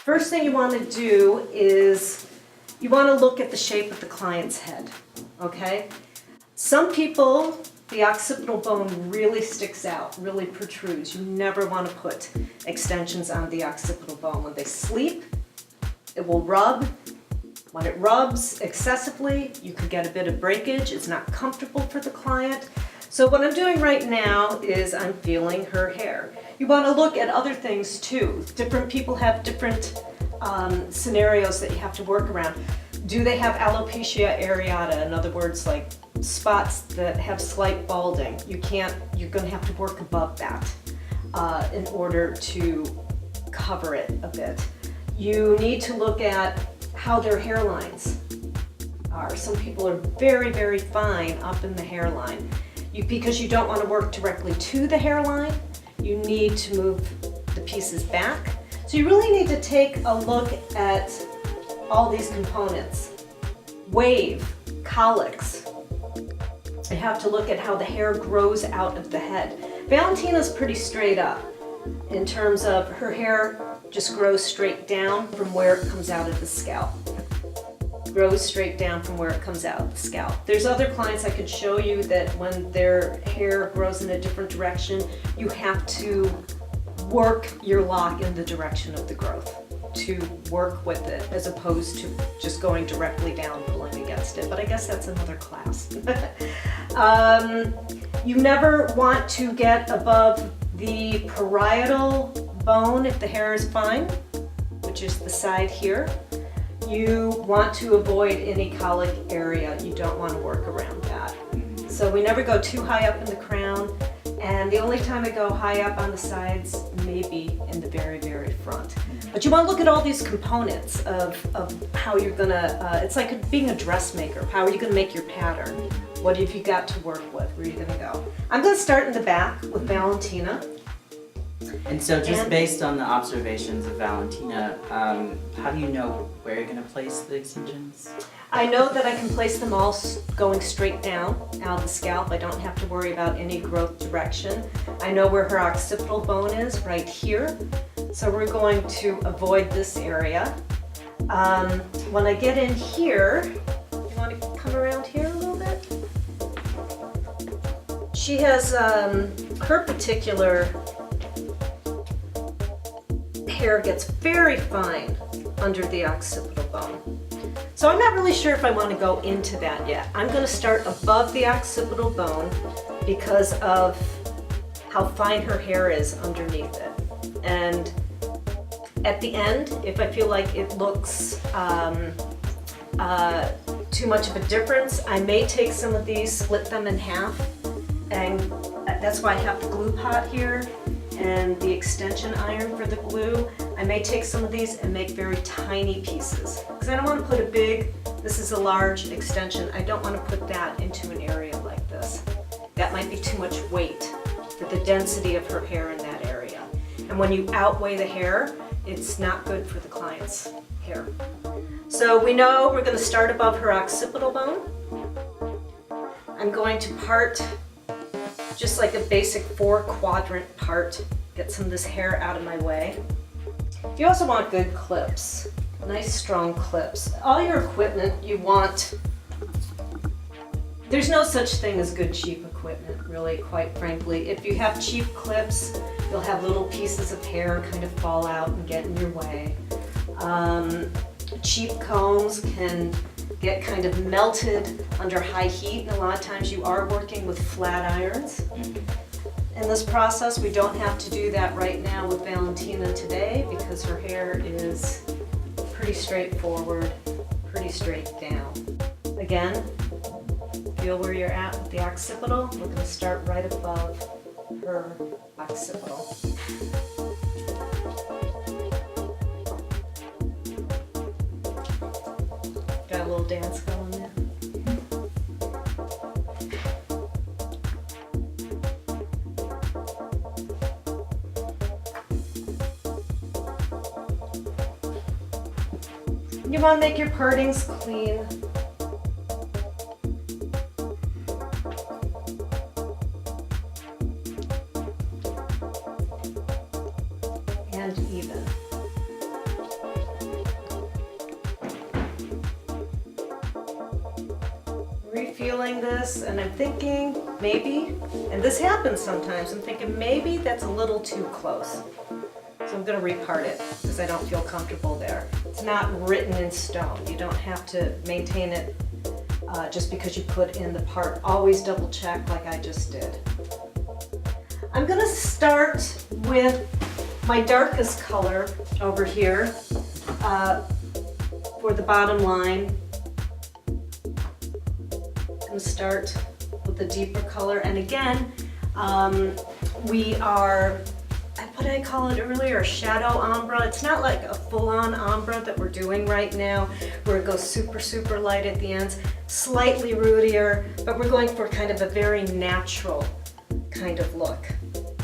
First thing you want to do is you want to look at the shape of the client's head, okay? Some people, the occipital bone really sticks out, really protrudes. You never want to put extensions on the occipital bone. When they sleep, it will rub. When it rubs excessively, you could get a bit of breakage. It's not comfortable for the client. So what I'm doing right now is I'm feeling her hair. You want to look at other things too. Different people have different scenarios that you have to work around. Do they have alopecia areata? In other words, like spots that have slight balding. You're going to have to work above that in order to cover it a bit. You need to look at how their hairlines are. Some people are very, very fine up in the hairline. Because you don't want to work directly to the hairline, you need to move the pieces back. So you really need to take a look at all these components. Wave, colics. You have to look at how the hair grows out of the head. Valentina's pretty straight up in terms of her hair just grows straight down from where it comes out of the scalp. Grows straight down from where it comes out of the scalp. There's other clients I could show you that when their hair grows in a different direction, you have to work your lock in the direction of the growth to work with it, as opposed to just going directly down, pulling against it. But I guess that's another class. You never want to get above the parietal bone if the hair is fine, which is the side here. You want to avoid any colic area. You don't want to work around that. So we never go too high up in the crown, and the only time I go high up on the sides may be in the very, very front. But you want to look at all these components of how you're gonna, it's like being a dressmaker. How are you gonna make your pattern? What have you got to work with? Where are you gonna go? I'm gonna start in the back with Valentina. And so just based on the observations of Valentina, how do you know where you're going to place the extensions? I know that I can place them all going straight down out of the scalp. I don't have to worry about any growth direction. I know where her occipital bone is, right here. So we're going to avoid this area. When I get in here, you want to come around here a little bit? She has her particular hair gets very fine under the occipital bone. So I'm not really sure if I want to go into that yet. I'm going to start above the occipital bone because of how fine her hair is underneath it. And at the end, if I feel like it looks too much of a difference, I may take some of these, split them in half, and that's why I have the glue pot here and the extension iron for the glue. I may take some of these and make very tiny pieces, because I don't want to put a big, this is a large extension, I don't want to put that into an area like this. That might be too much weight for the density of her hair in that area. And when you outweigh the hair, it's not good for the client's hair. So we know we're going to start above her occipital bone. I'm going to part just like a basic 4-quadrant part, get some of this hair out of my way. You also want good clips, nice strong clips. All your equipment you want, there's no such thing as good cheap equipment, really, quite frankly. If you have cheap clips, you'll have little pieces of hair kind of fall out and get in your way. Cheap combs can get kind of melted under high heat, and a lot of times you are working with flat irons. In this process, we don't have to do that right now with Valentina today because her hair is pretty straightforward, pretty straight down. Again, feel where you're at with the occipital. We're going to start right above her occipital. Got a little dance going there. You want to make your partings clean. And even. feeling this and I'm thinking maybe, and this happens sometimes, I'm thinking maybe that's a little too close. So I'm gonna repart it because I don't feel comfortable there. It's not written in stone. You don't have to maintain it just because you put in the part. Always double check like I just did. I'm gonna start with my darkest color over here for the bottom line. I'm gonna start with the deeper color, and again, we are, what did I call it earlier, a shadow ombre. It's not like a full-on ombre that we're doing right now, where it goes super, super light at the ends, slightly rootier, but we're going for kind of a very natural kind of look,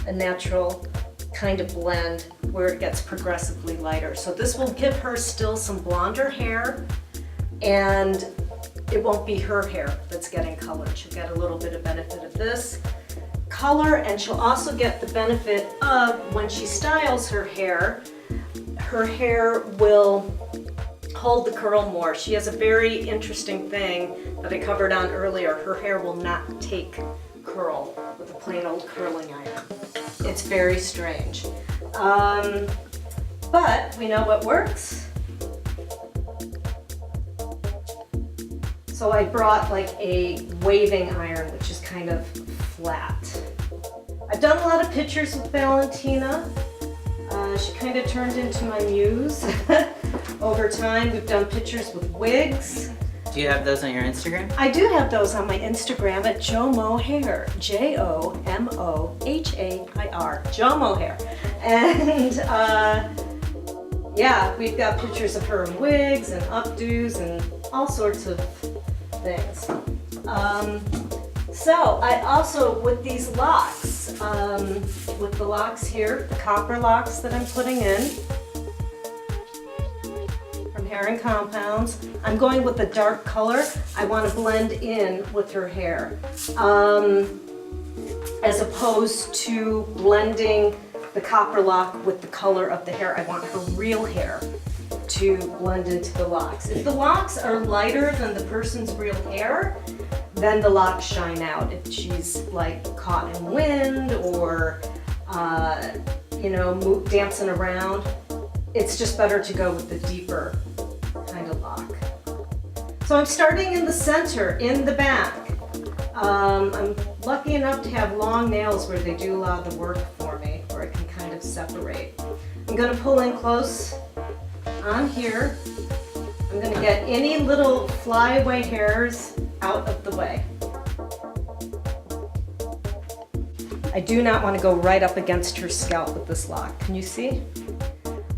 a natural kind of blend where it gets progressively lighter. So this will give her still some blonder hair, and it won't be her hair that's getting colored. She'll get a little bit of benefit of this color, and she'll also get the benefit of, when she styles her hair will hold the curl more. She has a very interesting thing that I covered on earlier. Her hair will not take curl with a plain old curling iron. It's very strange. But we know what works. So I brought like a waving iron, which is kind of flat. I've done a lot of pictures with Valentina. She kind of turned into my muse over time. We've done pictures with wigs. Do you have those on your Instagram? I do have those on my Instagram at JoMohair, Jomohair, JoMohair. And yeah, we've got pictures of her in wigs and updos and all sorts of things. So I also, with these locks, with the locks here, the copper locks that I'm putting in from Hair and Compounds, I'm going with a dark color. I want to blend in with her hair, as opposed to blending the copper lock with the color of the hair. I want her real hair to blend into the locks. If the locks are lighter than the person's real hair, then the locks shine out. If she's like caught in wind or you know, dancing around, it's just better to go with the deeper kind of lock. So I'm starting in the center, in the back. I'm lucky enough to have long nails where they do a lot of the work for me, where I can kind of separate. I'm gonna pull in close on here. I'm gonna get any little flyaway hairs out of the way. I do not want to go right up against her scalp with this lock. Can you see?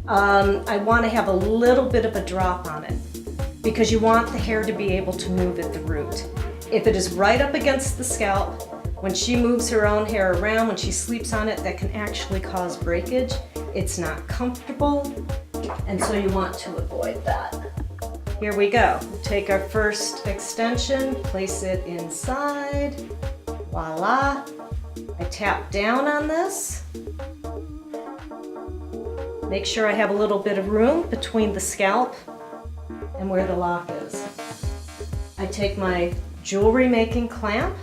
I want to have a little bit of a drop on it because you want the hair to be able to move at the root. If it is right up against the scalp, when she moves her own hair around, when she sleeps on it, that can actually cause breakage. It's not comfortable, and so you want to avoid that. Here we go. Take our first extension, place it inside. Voila. I tap down on this. Make sure I have a little bit of room between the scalp and where the lock is. I take my jewelry making clamp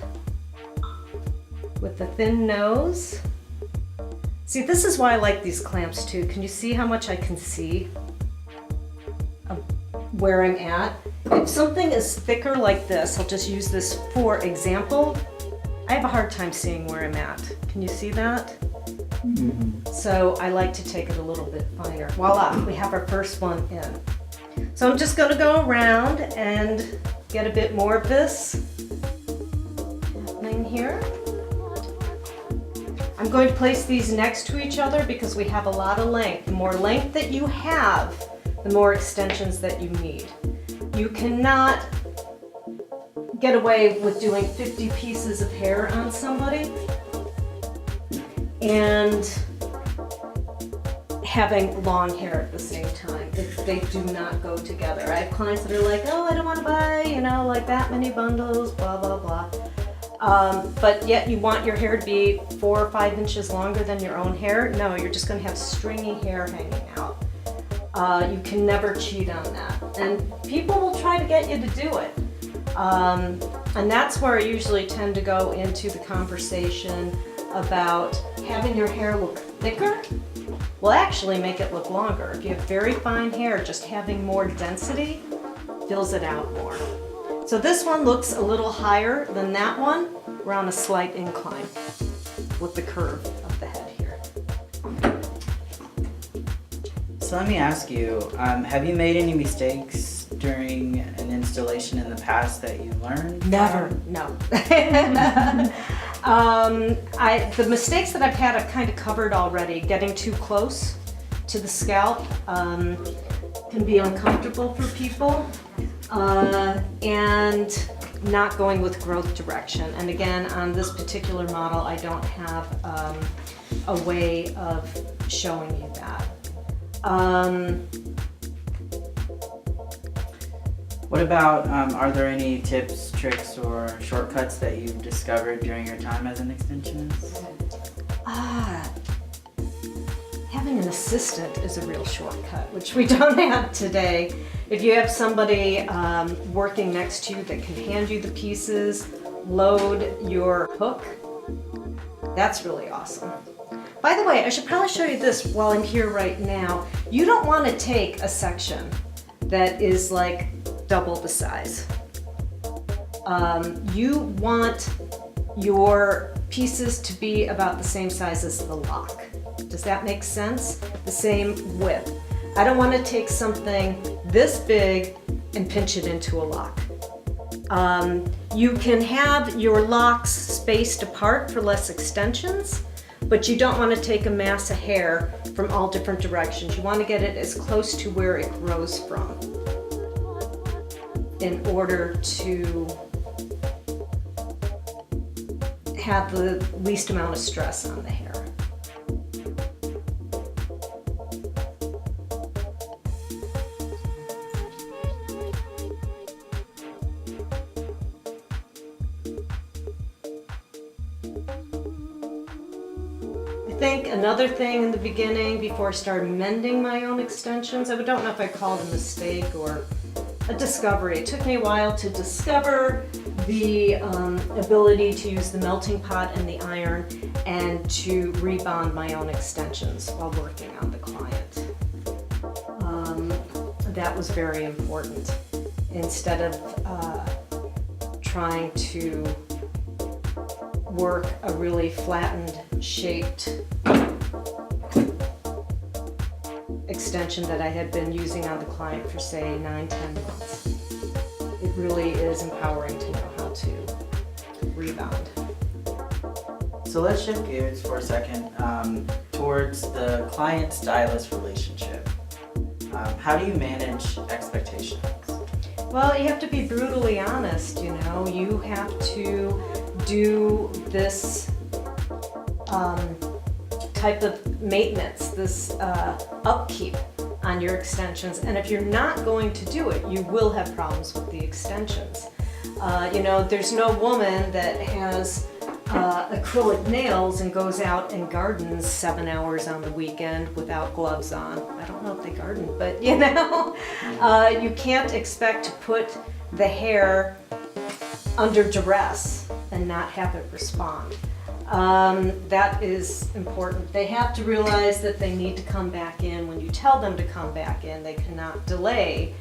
with the thin nose. See, this is why I like these clamps too. Can you see how much I can see where I'm at? If something is thicker like this, I'll just use this for example, I have a hard time seeing where I'm at. Can you see that? Mm-hmm. So I like to take it a little bit finer. Voila, we have our first one in. So I'm just gonna go around and get a bit more of this happening here. I'm going to place these next to each other because we have a lot of length. The more length that you have, the more extensions that you need. You cannot get away with doing 50 pieces of hair on somebody and having long hair at the same time. They do not go together. I have clients that are like, oh, I don't want to buy, you know, like that many bundles, blah, blah, blah. But yet you want your hair to be 4 or 5 inches longer than your own hair. No, you're just going to have stringy hair hanging out. You can never cheat on that. And people will try to get you to do it. And that's where I usually tend to go into the conversation about having your hair look thicker will actually make it look longer. If you have very fine hair, just having more density fills it out more. So this one looks a little higher than that one. We're on a slight incline with the curve of the head here. So let me ask you, have you made any mistakes during an installation in the past that you learned? Never, no. The mistakes that I've had, I've kind of covered already. Getting too close to the scalp can be uncomfortable for people, and not going with growth direction. And again, on this particular model, I don't have a way of showing you that. What about, are there any tips, tricks, or shortcuts that you've discovered during your time as an extensionist? Having an assistant is a real shortcut, which we don't have today. If you have somebody working next to you that can hand you the pieces, load your hook, that's really awesome. By the way, I should probably show you this while I'm here right now. You don't want to take a section that is like double the size. You want your pieces to be about the same size as the lock. Does that make sense? The same width. I don't want to take something this big and pinch it into a lock. You can have your locks spaced apart for less extensions, but you don't want to take a mass of hair from all different directions. You want to get it as close to where it grows from in order to have the least amount of stress on the hair. I think another thing in the beginning, before I started mending my own extensions, I don't know if I call it a mistake or a discovery. It took me a while to discover the ability to use the melting pot and the iron and to rebond my own extensions while working on the client. That was very important. Instead of trying to work a really flattened, shaped extension that I had been using on the client for say 9-10 months. It really is empowering to know how to rebound. So let's shift gears for a second towards the client-stylist relationship. How do you manage expectations? Well, you have to be brutally honest, you know. You have to do this type of maintenance, this upkeep on your extensions. And if you're not going to do it, you will have problems with the extensions. You know, there's no woman that has acrylic nails and goes out and gardens 7 hours on the weekend without gloves on. I don't know if they garden, but you know, you can't expect to put the hair under duress and not have it respond. That is important. They have to realize that they need to come back in when you tell them to come back in. They cannot delay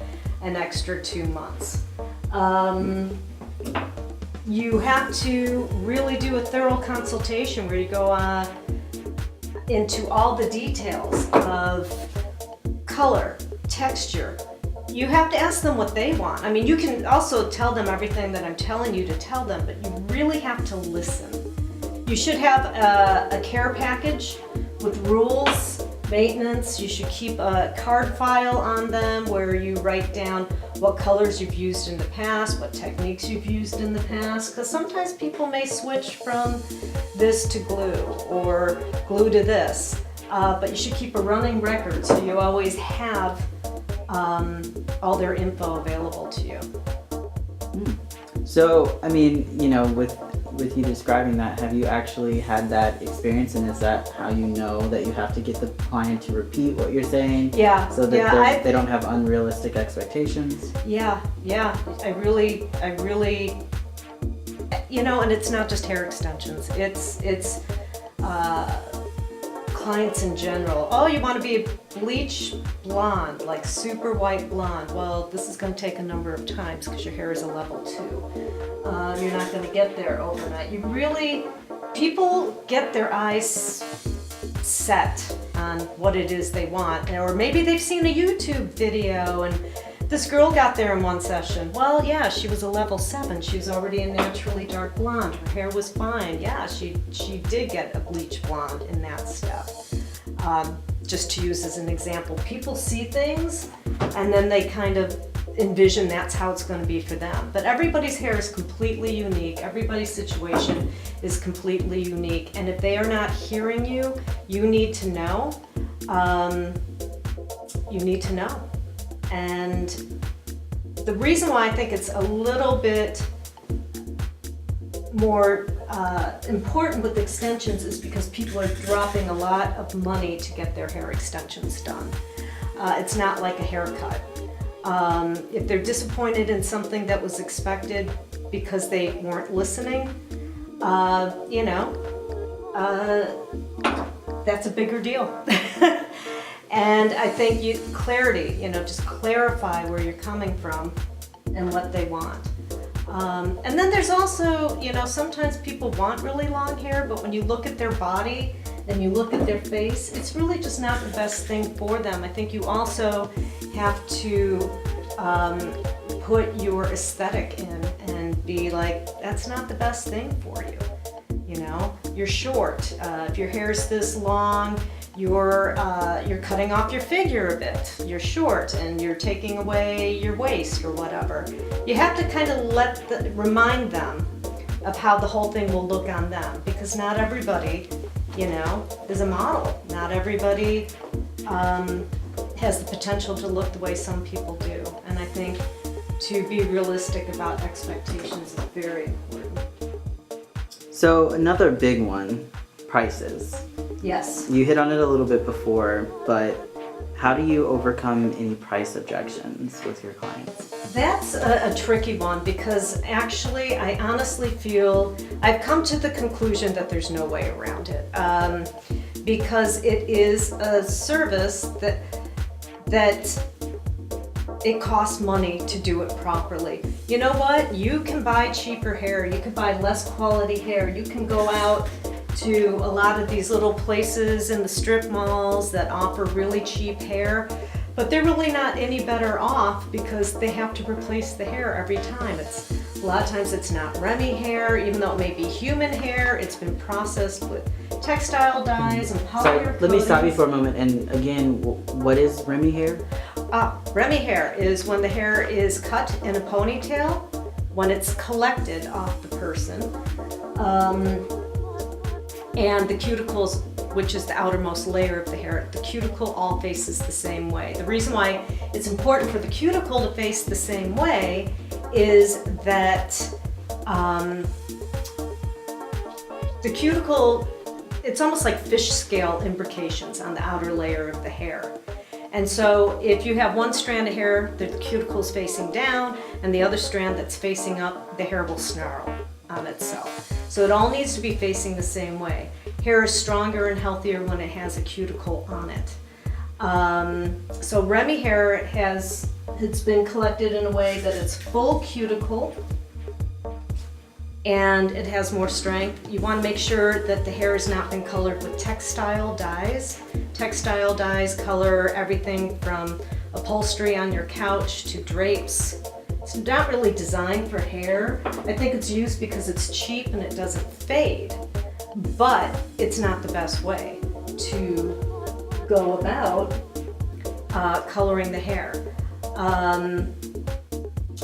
an extra 2 months. You have to really do a thorough consultation where you go into all the details of color, texture. You have to ask them what they want. I mean, you can also tell them everything that I'm telling you to tell them, but you really have to listen. You should have a care package with rules, maintenance. You should keep a card file on them where you write down what colors you've used in the past, what techniques you've used in the past, because sometimes people may switch from this to glue or glue to this, but you should keep a running record so you always have all their info available to you. So, I mean, you know, with you describing that, have you actually had that experience, and is that how you know that you have to get the client to repeat what you're saying? Yeah. So that they don't have unrealistic expectations? Yeah. I really and it's not just hair extensions. It's clients in general. Oh, you want to be bleach blonde, like super white blonde. Well, this is going to take a number of times because your hair is a level 2. You're not going to get there overnight. People get their eyes set on what it is they want, or maybe they've seen a YouTube video and this girl got there in one session. Well, yeah, she was a level 7. She was already a naturally dark blonde. Her hair was fine. Yeah, she did get a bleach blonde in that step. Just to use as an example, people see things and then they kind of envision that's how it's going to be for them. But everybody's hair is completely unique. Everybody's situation is completely unique. And if they are not hearing you, you need to know. You need to know. And the reason why I think it's a little bit more important with extensions is because people are dropping a lot of money to get their hair extensions done. It's not like a haircut. If they're disappointed in something that was expected because they weren't listening, that's a bigger deal. And I think clarity, just clarify where you're coming from and what they want. And then there's also, sometimes people want really long hair, but when you look at their body and you look at their face, it's really just not the best thing for them. I think you also have to put your aesthetic in and be like, that's not the best thing for you. You're short. If your hair is this long, you're cutting off your figure a bit. You're short and you're taking away your waist or whatever. You have to kind of remind them of how the whole thing will look on them, because not everybody, is a model. Not everybody has the potential to look the way some people do. And I think to be realistic about expectations is very important. So another big one, prices. Yes. You hit on it a little bit before, but how do you overcome any price objections with your clients? That's a tricky one, because actually I honestly feel I've come to the conclusion that there's no way around it, because it is a service that it costs money to do it properly. You know what? You can buy cheaper hair, you can buy less quality hair, you can go out to a lot of these little places in the strip malls that offer really cheap hair, but they're really not any better off because they have to replace the hair every time. A lot of times it's not Remy hair, even though it may be human hair. It's been processed with textile dyes and polymer. So let me stop you for a moment. And again, what is Remy hair? Remy hair is when the hair is cut in a ponytail, when it's collected off the person, and the cuticles, which is the outermost layer of the hair, the cuticle all faces the same way. The reason why it's important for the cuticle to face the same way is that the cuticle, it's almost like fish scale imbrications on the outer layer of the hair. And so if you have one strand of hair, the cuticle is facing down, and the other strand that's facing up, the hair will snarl on itself. So it all needs to be facing the same way. Hair is stronger and healthier when it has a cuticle on it. So Remy hair it's been collected in a way that it's full cuticle and it has more strength. You want to make sure that the hair has not been colored with textile dyes. Textile dyes color everything from upholstery on your couch to drapes. It's not really designed for hair. I think it's used because it's cheap and it doesn't fade, but it's not the best way to go about coloring the hair.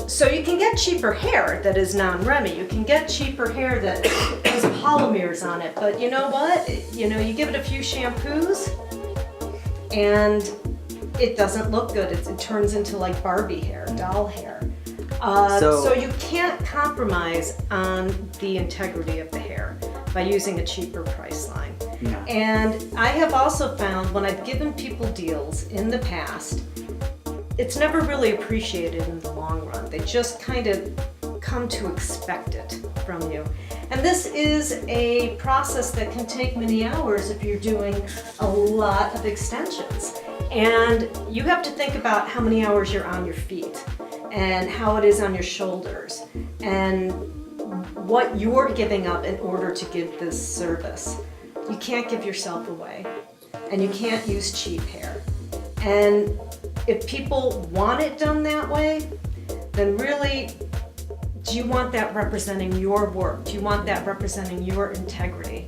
So you can get cheaper hair that is non-Remy. You can get cheaper hair that has polymers on it, but you know what? You give it a few shampoos and it doesn't look good. It turns into like Barbie hair, doll hair. So you can't compromise on the integrity of the hair by using a cheaper price line. Yeah. And I have also found when I've given people deals in the past, it's never really appreciated in the long run. They just kind of come to expect it. from you. And this is a process that can take many hours if you're doing a lot of extensions. And you have to think about how many hours you're on your feet and how it is on your shoulders and what you're giving up in order to give this service. You can't give yourself away, and you can't use cheap hair. And if people want it done that way, then really, do you want that representing your work? Do you want that representing your integrity?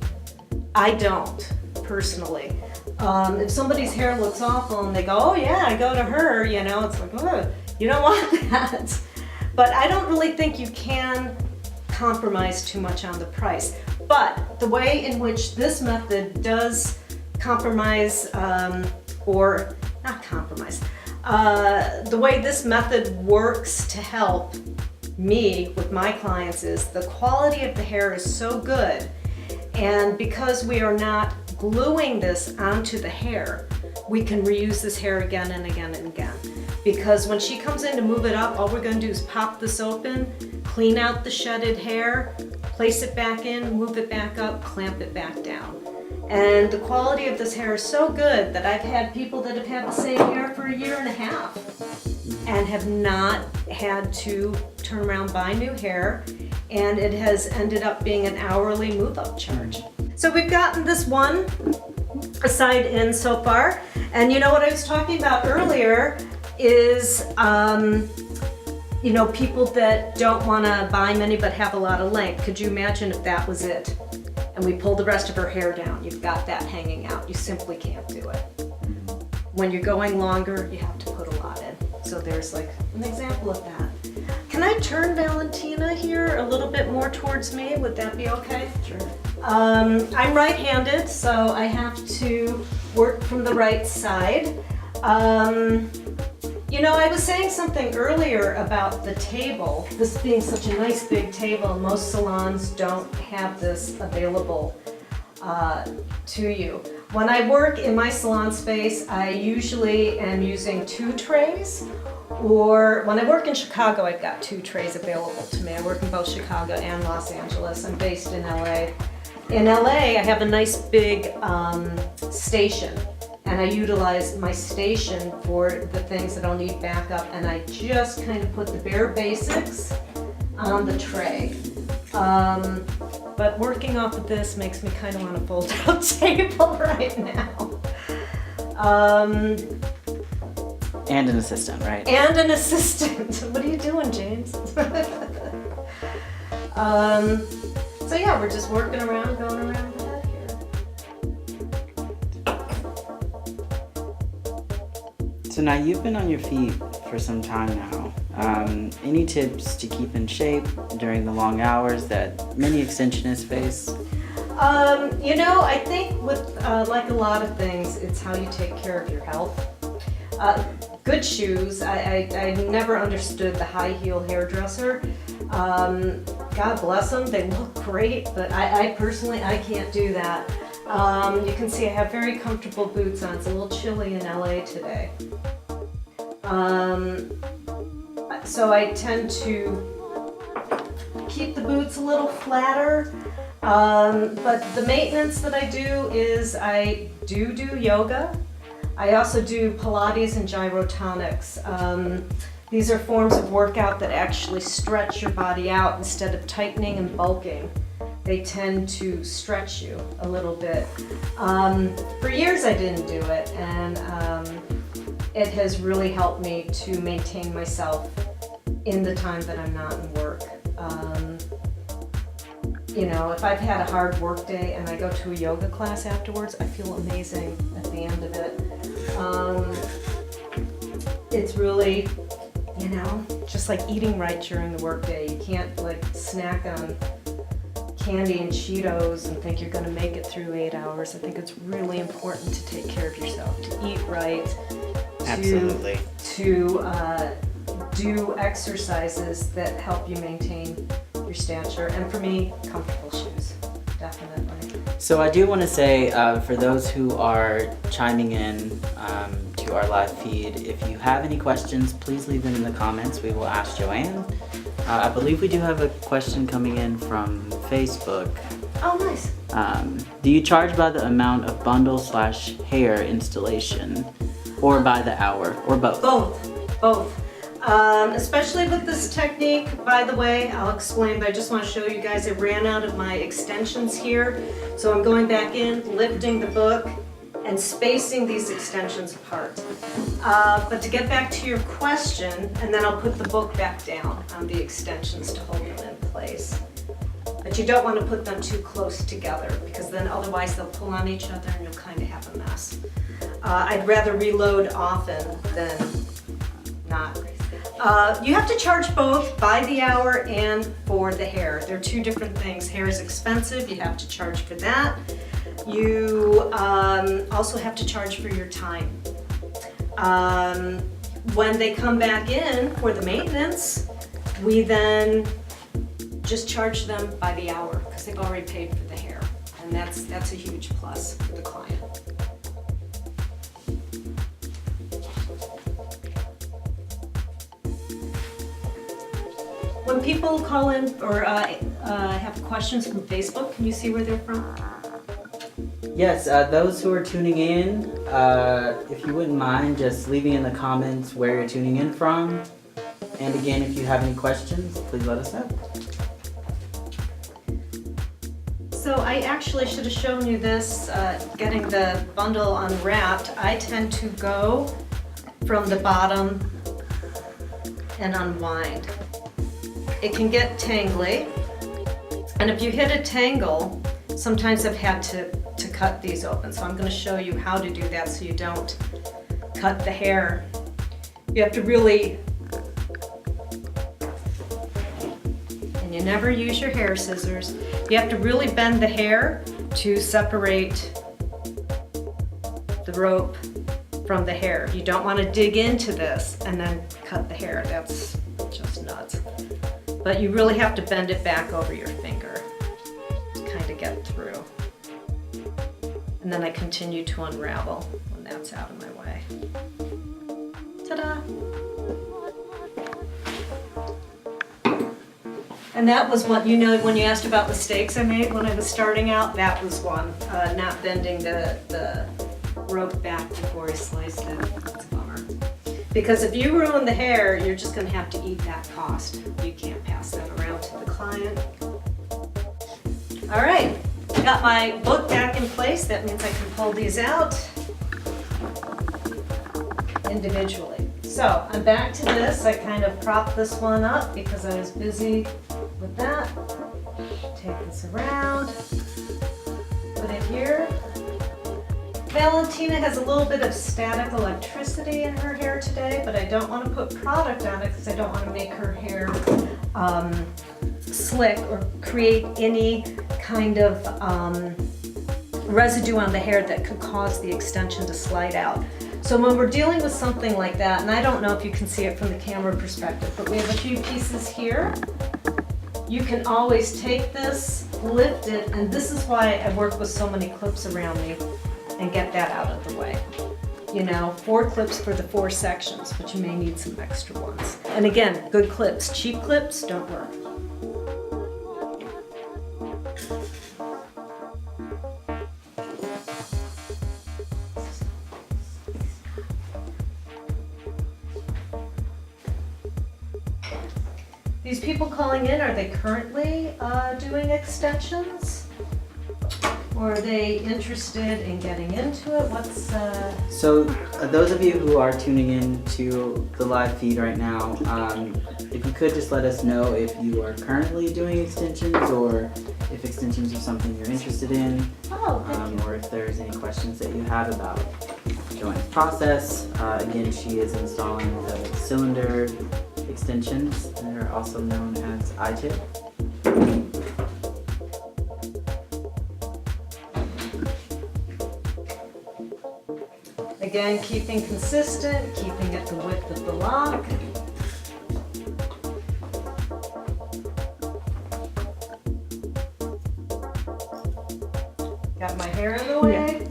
I don't, personally. If somebody's hair looks awful and they go, oh yeah, I go to her, you know, it's like, oh, you don't want that. But I don't really think you can compromise too much on the price. But the way in which this method does compromise, or not compromise, the way this method works to help me with my clients is the quality of the hair is so good, and because we are not gluing this onto the hair, we can reuse this hair again and again and again. Because when she comes in to move it up, all we're going to do is pop this open, clean out the shedded hair, place it back in, move it back up, clamp it back down. And the quality of this hair is so good that I've had people that have had the same hair for 1.5 years and have not had to turn around, buy new hair, and it has ended up being an hourly move-up charge. So we've gotten this one side in so far, and you know what I was talking about earlier is you know, people that don't want to buy many but have a lot of length. Could you imagine if that was it? And we pulled the rest of her hair down. You've got that hanging out. You simply can't do it. When you're going longer, you have to put a lot in. So there's like an example of that. Can I turn Valentina here a little bit more towards me? Would that be okay? Sure. I'm right-handed, so I have to work from the right side. You know, I was saying something earlier about the table, this being such a nice big table. Most salons don't have this available to you. When I work in my salon space, I usually am using 2 trays, or when I work in Chicago, I've got 2 trays available to me. I work in both Chicago and Los Angeles. I'm based in LA. In LA, I have a nice big station. And I utilize my station for the things that I'll need backup, and I just kind of put the bare basics on the tray. But working off of this makes me kind of want a fold-out table right now. And an assistant, right? And an assistant. What are you doing, James? So yeah, we're just working around, going around with that here. So now you've been on your feet for some time now. Any tips to keep in shape during the long hours that many extensionists face? You know, I think with like a lot of things, it's how you take care of your health. Good shoes. I never understood the high heel hairdresser. God bless them, they look great, but I personally, I can't do that. You can see I have very comfortable boots on. It's a little chilly in LA today. So I tend to keep the boots a little flatter. But the maintenance that I do is I do yoga. I also do Pilates and gyrotonics. These are forms of workout that actually stretch your body out instead of tightening and bulking. They tend to stretch you a little bit. For years I didn't do it, and it has really helped me to maintain myself in the time that I'm not in work. You know, if I've had a hard work day and I go to a yoga class afterwards, I feel amazing at the end of it. It's really, you know, just like eating right during the workday. You can't like snack on candy and Cheetos and think you're going to make it through 8 hours. I think it's really important to take care of yourself, to eat right, Absolutely. to do exercises that help you maintain your stature, and for me, comfortable shoes, definitely. So I do want to say, for those who are chiming in to our live feed, if you have any questions, please leave them in the comments. We will ask Joanne. I believe we do have a question coming in from Facebook. Oh, nice. Do you charge by the amount of bundle/hair installation, or by the hour, or both? Both. Especially with this technique, by the way, I'll explain, but I just want to show you guys I ran out of my extensions here. So I'm going back in, lifting the book, and spacing these extensions apart. But to get back to your question, and then I'll put the book back down on the extensions to hold them in place. But you don't want to put them too close together because then otherwise they'll pull on each other and you'll kind of have a mess. I'd rather reload often than not. You have to charge both by the hour and for the hair. They're two different things. Hair is expensive, you have to charge for that. You also have to charge for your time. When they come back in for the maintenance, we then just charge them by the hour because they've already paid for the hair. And that's a huge plus for the client. When people call in or have questions from Facebook, can you see where they're from? Yes, those who are tuning in, if you wouldn't mind just leaving in the comments where you're tuning in from. And again, if you have any questions, please let us know. So I actually should have shown you this, getting the bundle unwrapped. I tend to go from the bottom and unwind. It can get tangly, and if you hit a tangle, sometimes I've had to cut these open. So I'm going to show you how to do that so you don't cut the hair. You have to really, and you never use your hair scissors, you have to really bend the hair to separate the rope from the hair. You don't want to dig into this and then cut the hair. That's just nuts. But you really have to bend it back over your finger to kind of get through. And then I continue to unravel when that's out of my way. Ta-da! And that was one, you know, when you asked about mistakes I made when I was starting out, that was one. Not bending the rope back before I sliced it. That's a bummer. Because if you ruin the hair, you're just going to have to eat that cost. You can't pass that around to the client. All right, got my book back in place. That means I can pull these out individually. So I'm back to this. I kind of propped this one up because I was busy with that. Take this around, put it here. Valentina has a little bit of static electricity in her hair today, but I don't want to put product on it because I don't want to make her hair slick or create any kind of residue on the hair that could cause the extension to slide out. So when we're dealing with something like that, and I don't know if you can see it from the camera perspective, but we have a few pieces here. You can always take this, lift it, and this is why I work with so many clips around me and get that out of the way. You know, 4 clips for the 4 sections, but you may need some extra ones. And again, good clips. Cheap clips don't work. These people calling in, are they currently doing extensions? Or are they interested in getting into it? What's So those of you who are tuning in to the live feed right now, if you could just let us know if you are currently doing extensions or if extensions are something you're interested in, or if there's any questions that you have about Joanne's process. Again, she is installing the cylinder extensions. They're also known as I-tip. Again, keeping consistent, keeping it the width of the lock. Got my hair in the way.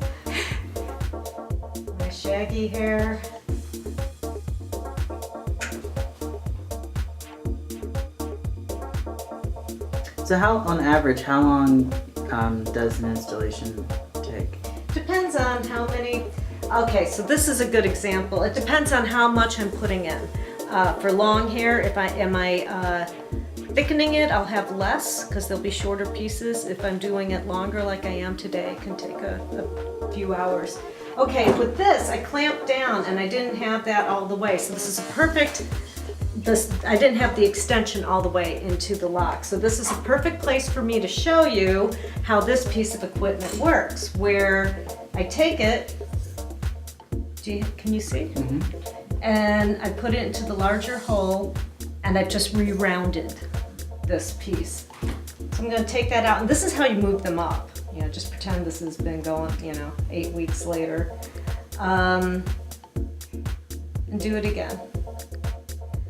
My shaggy hair. So on average, how long does an installation take? Depends on how many, okay, so this is a good example. It depends on how much I'm putting in. For long hair, am I thickening it, I'll have less because there'll be shorter pieces. If I'm doing it longer like I am today, it can take a few hours. Okay, with this, I clamped down and I didn't have that all the way. So this is a perfect, I didn't have the extension all the way into the lock. So this is a perfect place for me to show you how this piece of equipment works, where I take it, can you see? Mm-hmm. And I put it into the larger hole and I've just re-rounded this piece. So I'm gonna take that out, and this is how you move them up. You know, just pretend this has been going, 8 weeks later. And do it again.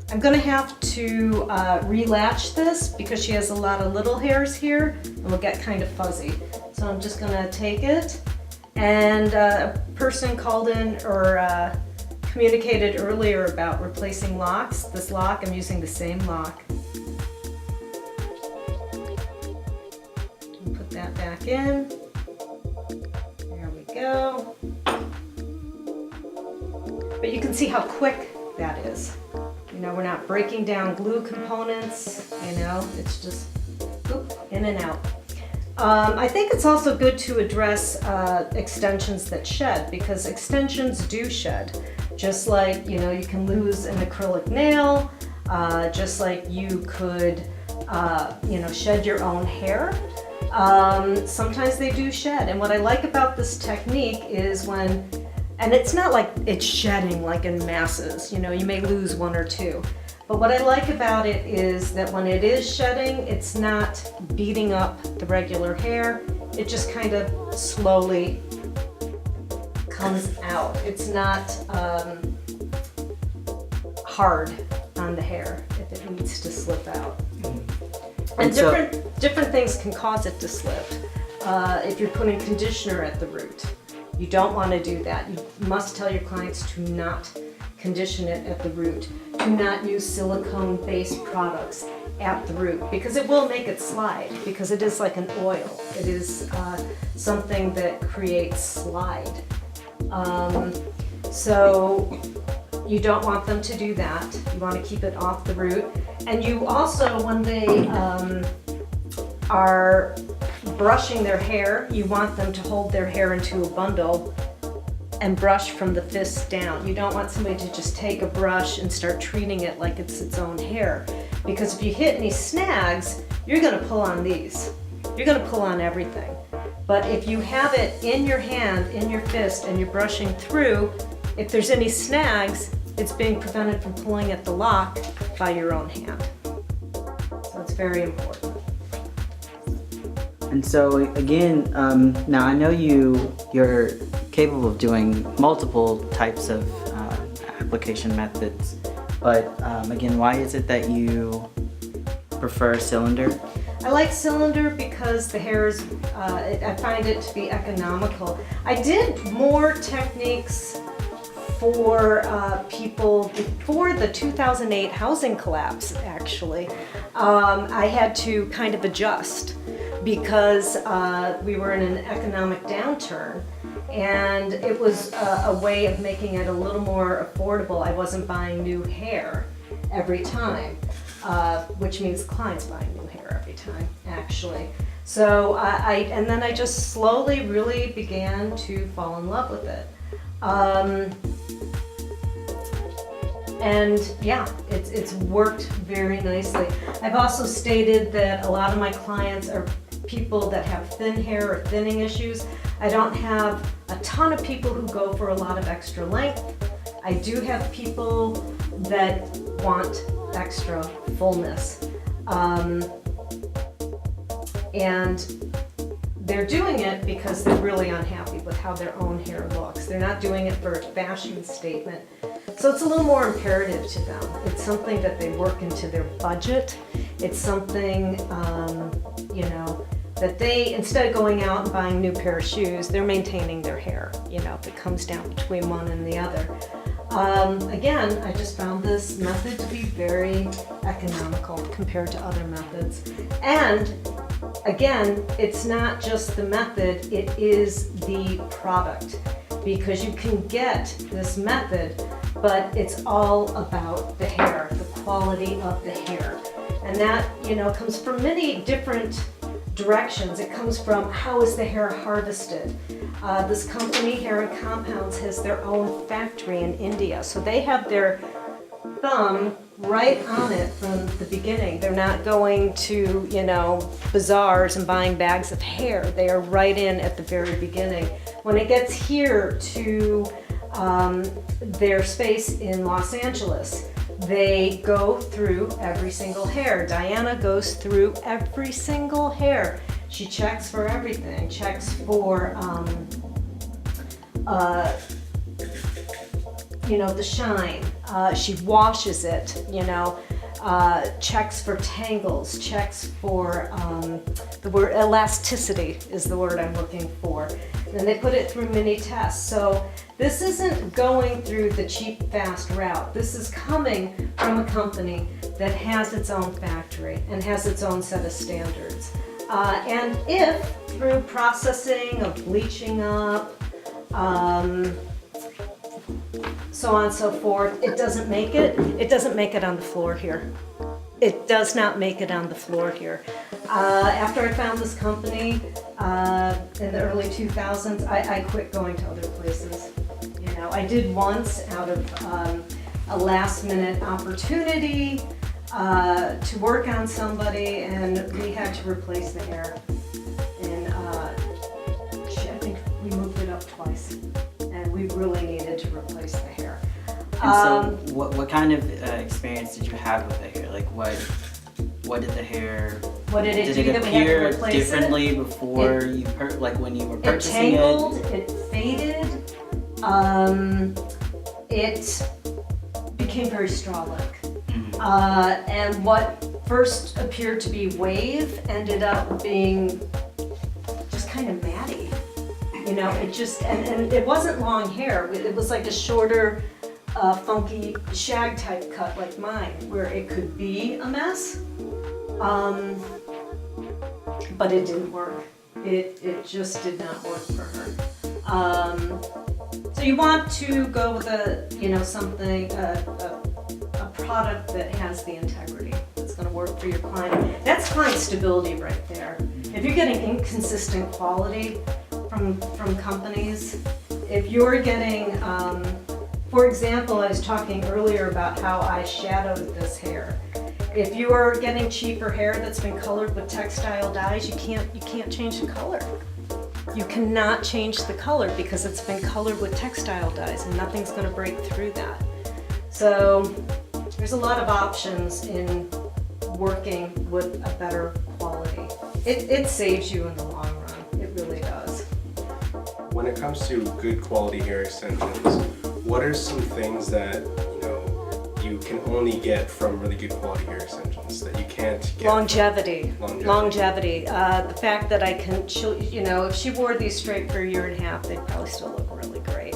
I'm gonna have to relatch this because she has a lot of little hairs here and will get kind of fuzzy. So I'm just gonna take it, and a person called in or communicated earlier about replacing locks. This lock, I'm using the same lock. Put that back in. There we go. But you can see how quick that is. We're not breaking down glue components, it's just boop, in and out. I think it's also good to address extensions that shed, because extensions do shed. Just like, you can lose an acrylic nail, just like you could, shed your own hair. Sometimes they do shed. And what I like about this technique is and it's not like it's shedding like in masses, you may lose one or two. But what I like about it is that when it is shedding, it's not beating up the regular hair. It just kind of slowly comes out. It's not hard on the hair if it needs to slip out. And different things can cause it to slip. If you're putting conditioner at the root, you don't want to do that. You must tell your clients to not condition it at the root. Do not use silicone-based products at the root, because it will make it slide, because it is like an oil. It is something that creates slide. So you don't want them to do that. You want to keep it off the root. And you also, when they are brushing their hair, you want them to hold their hair into a bundle and brush from the fist down. You don't want somebody to just take a brush and start treating it like it's its own hair, because if you hit any snags, you're going to pull on these. You're going to pull on everything. But if you have it in your hand, in your fist, and you're brushing through, if there's any snags, it's being prevented from pulling at the lock by your own hand. So it's very important. And so again, now I know you're capable of doing multiple types of application methods, but again, why is it that you prefer cylinder? I like cylinder because the hair is, I find it to be economical. I did more techniques for people before the 2008 housing collapse, actually. I had to kind of adjust because we were in an economic downturn, and it was a way of making it a little more affordable. I wasn't buying new hair every time, which means clients buying new hair every time, actually. So and then I just slowly really began to fall in love with it. And yeah, it's worked very nicely. I've also stated that a lot of my clients are people that have thin hair or thinning issues. I don't have a ton of people who go for a lot of extra length. I do have people that want extra fullness. And they're doing it because they're really unhappy with how their own hair looks. They're not doing it for a fashion statement. So it's a little more imperative to them. It's something that they work into their budget. It's something, that they, instead of going out and buying a new pair of shoes, they're maintaining their hair, if it comes down between one and the other. Again, I just found this method to be very economical compared to other methods. And again, it's not just the method, it is the product. Because you can get this method, but it's all about the hair, the quality of the hair. And that, comes from many different directions. It comes from how is the hair harvested. This company, Hair and Compounds, has their own factory in India. So they have their thumb right on it from the beginning. They're not going to, bazaars and buying bags of hair. They are right in at the very beginning. When it gets here to their space in Los Angeles, they go through every single hair. Diana goes through every single hair. She checks for everything, checks for, the shine. She washes it, checks for tangles, checks for, the word elasticity is the word I'm looking for. And they put it through mini tests. So this isn't going through the cheap, fast route. This is coming from a company that has its own factory and has its own set of standards. And if through processing of bleaching up, so on and so forth, it doesn't make it on the floor here. It does not make it on the floor here. After I found this company in the early 2000s, I quit going to other places. I did once out of a last minute opportunity to work on somebody, and we had to replace the hair. And I think we moved it up twice, and we really needed to replace the hair. And so, what kind of experience did you have with the hair? Like, what did the hair? What did it do Did it that we had to appear replace differently it? before when you were It purchasing tangled, it faded, it became very straw-like. And what first appeared to be wave ended up being just kind of matty. It just, and it wasn't long hair. It was like a shorter, funky shag type cut like mine, where it could be a mess, but it didn't work. It just did not work for her. So you want to go with a product that has the integrity that's going to work for your client. That's client stability right there. If you're getting inconsistent quality from companies, if you're getting, for example, I was talking earlier about how I shadowed this hair. If you are getting cheaper hair that's been colored with textile dyes, you can't change the color. You cannot change the color because it's been colored with textile dyes, and nothing's going to break through that. So there's a lot of options in working with a better quality. It saves you in the long run. It really does. When it comes to good quality hair extensions, what are some things that you can only get from really good quality hair extensions that you can't get? Longevity. The fact that I can, if she wore these straight for a year and a half, they'd probably still look really great.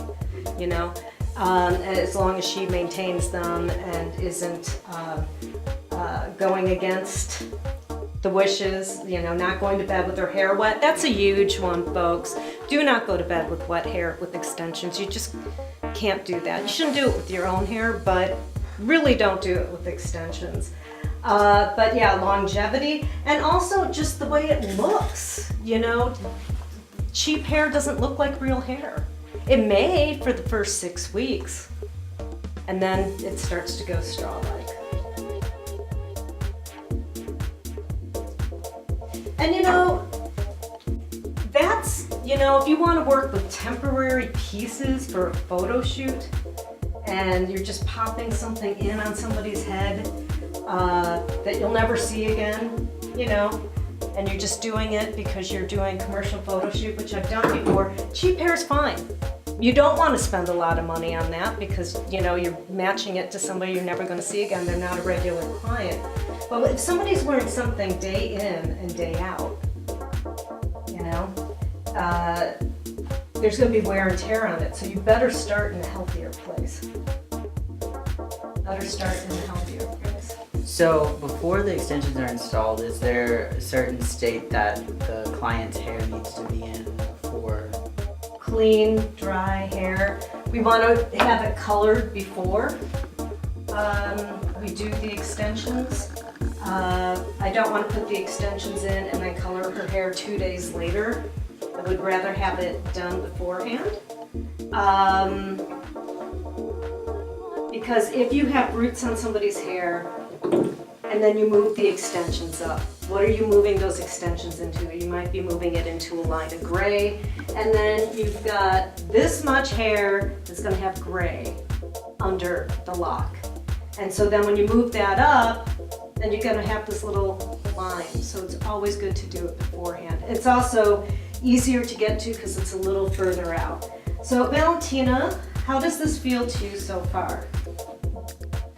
As long as she maintains them and isn't going against the wishes, not going to bed with her hair wet. That's a huge one, folks. Do not go to bed with wet hair with extensions. You just can't do that. You shouldn't do it with your own hair, but really don't do it with extensions. But yeah, longevity, and also just the way it looks. Cheap hair doesn't look like real hair. It may for the first 6 weeks, and then it starts to go straw-like. And that's, if you want to work with temporary pieces for a photo shoot, and you're just popping something in on somebody's head that you'll never see again, and you're just doing it because you're doing commercial photo shoot, which I've done before, cheap hair is fine. You don't want to spend a lot of money on that because, you're matching it to somebody you're never going to see again. They're not a regular client. But if somebody's wearing something day in and day out, there's going to be wear and tear on it. So you better start in a healthier place. let her start and help you. So before the extensions are installed, is there a certain state that the client's hair needs to be in before? Clean, dry hair. We want to have it colored before we do the extensions. I don't want to put the extensions in and then color her hair 2 days later. I would rather have it done beforehand. Because if you have roots on somebody's hair and then you move the extensions up, what are you moving those extensions into? You might be moving it into a line of gray, and then you've got this much hair that's going to have gray under the lock. And so then when you move that up, then you're going to have this little line. So it's always good to do it beforehand. It's also easier to get to because it's a little further out. So Valentina, how does this feel to you so far?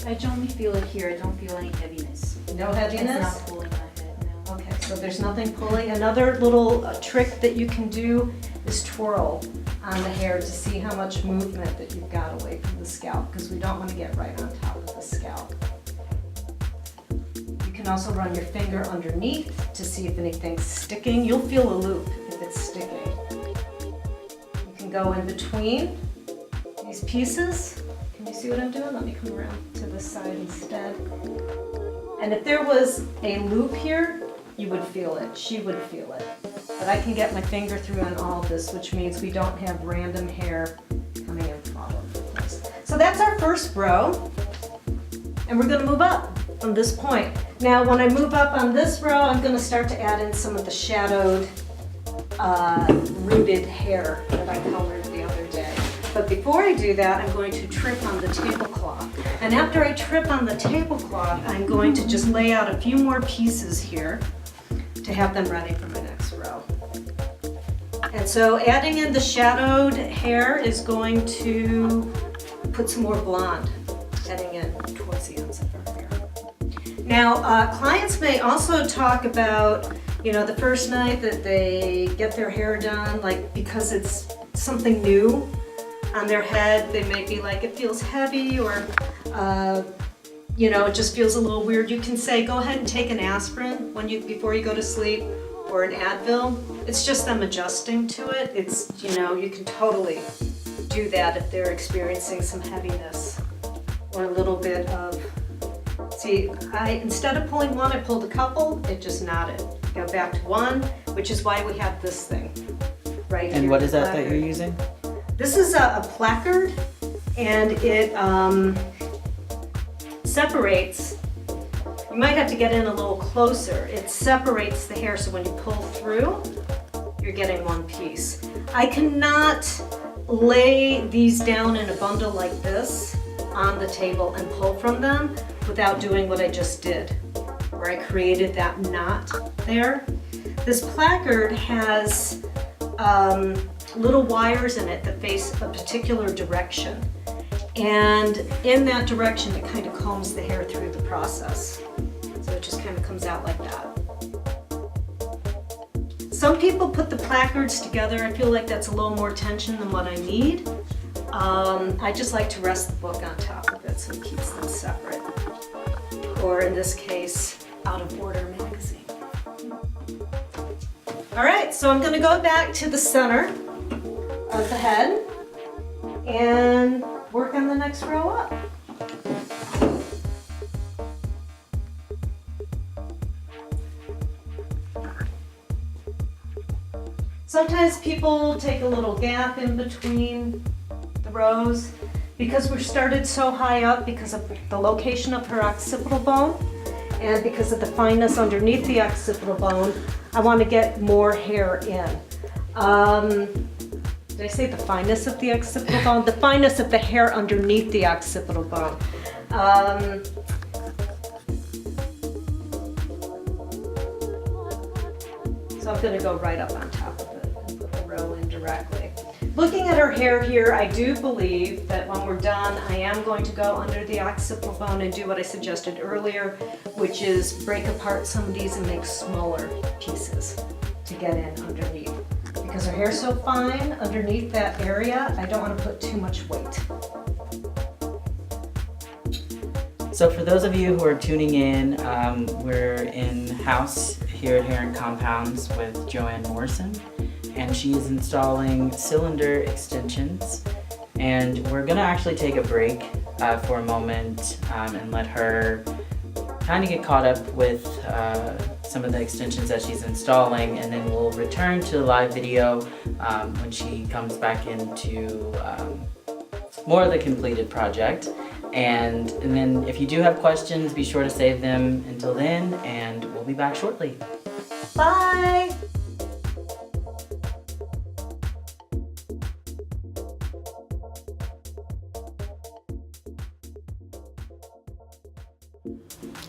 I only feel it here. I don't feel any heaviness. No heaviness? It's not pulling my head, no. Okay, so there's nothing pulling. Another little trick that you can do is twirl on the hair to see how much movement that you've got away from the scalp, because we don't want to get right on top of the scalp. You can also run your finger underneath to see if anything's sticking. You'll feel a loop if it's sticking. You can go in between these pieces. Can you see what I'm doing? Let me come around to this side instead. And if there was a loop here, you would feel it. She would feel it. But I can get my finger through on all of this, which means we don't have random hair coming in from all over the place. So that's our first row. And we're going to move up from this point. Now, when I move up on this row, I'm going to start to add in some of the shadowed, rooted hair that I colored the other day. But before I do that, I'm going to trip on the tablecloth. And after I trip on the tablecloth, I'm going to just lay out a few more pieces here to have them ready for my next row. And so adding in the shadowed hair is going to put some more blonde heading in towards the ends of her hair. Now, clients may also talk about, you know, the first night that they get their hair done, like because it's something new on their head, they may be like, it feels heavy, or you know, it just feels a little weird. You can say, go ahead and take an aspirin before you go to sleep, or an Advil. It's just them adjusting to it. It's, you know, you can totally do that if they're experiencing some heaviness or a little bit of, see, instead of pulling one, I pulled a couple, it just knotted. Go back to one, which is why we have this thing right here. And what is that you're using? This is a placard, and it separates. You might have to get in a little closer. It separates the hair, so when you pull through, you're getting one piece. I cannot lay these down in a bundle like this on the table and pull from them without doing what I just did, where I created that knot there. This placard has little wires in it that face a particular direction. And in that direction, it kind of combs the hair through the process. So it just kind of comes out like that. Some people put the placards together. I feel like that's a little more tension than what I need. I just like to rest the book on top of it so it keeps them separate. Or in this case, Out of Order magazine. All right, so I'm gonna go back to the center of the head and work on the next row up. Sometimes people take a little gap in between the rows because we're started so high up because of the location of her occipital bone and because of the fineness underneath the occipital bone. I want to get more hair in. Did I say the fineness of the occipital bone? The fineness of the hair underneath the occipital bone. So I'm going to go right up on top of it and put the row in directly. Looking at her hair here, I do believe that when we're done, I am going to go under the occipital bone and do what I suggested earlier, which is break apart some of these and make smaller pieces to get in underneath. Because her hair's so fine underneath that area, I don't want to put too much weight. So for those of you who are tuning in, we're in-house here at Heron Compounds with Joanne Morrison, and she is installing cylinder extensions. And we're gonna actually take a break for a moment and let her kind of get caught up with some of the extensions that she's installing, and then we'll return to the live video when she comes back into more of the completed project. And then if you do have questions, be sure to save them until then, and we'll be back shortly. Bye.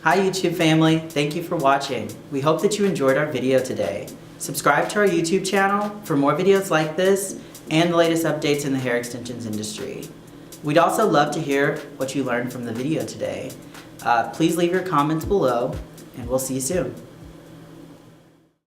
Hi YouTube family, thank you for watching. We hope that you enjoyed our video today. Subscribe to our YouTube channel for more videos like this and the latest updates in the hair extensions industry. We'd also love to hear what you learned from the video today. Please leave your comments below, and we'll see you soon.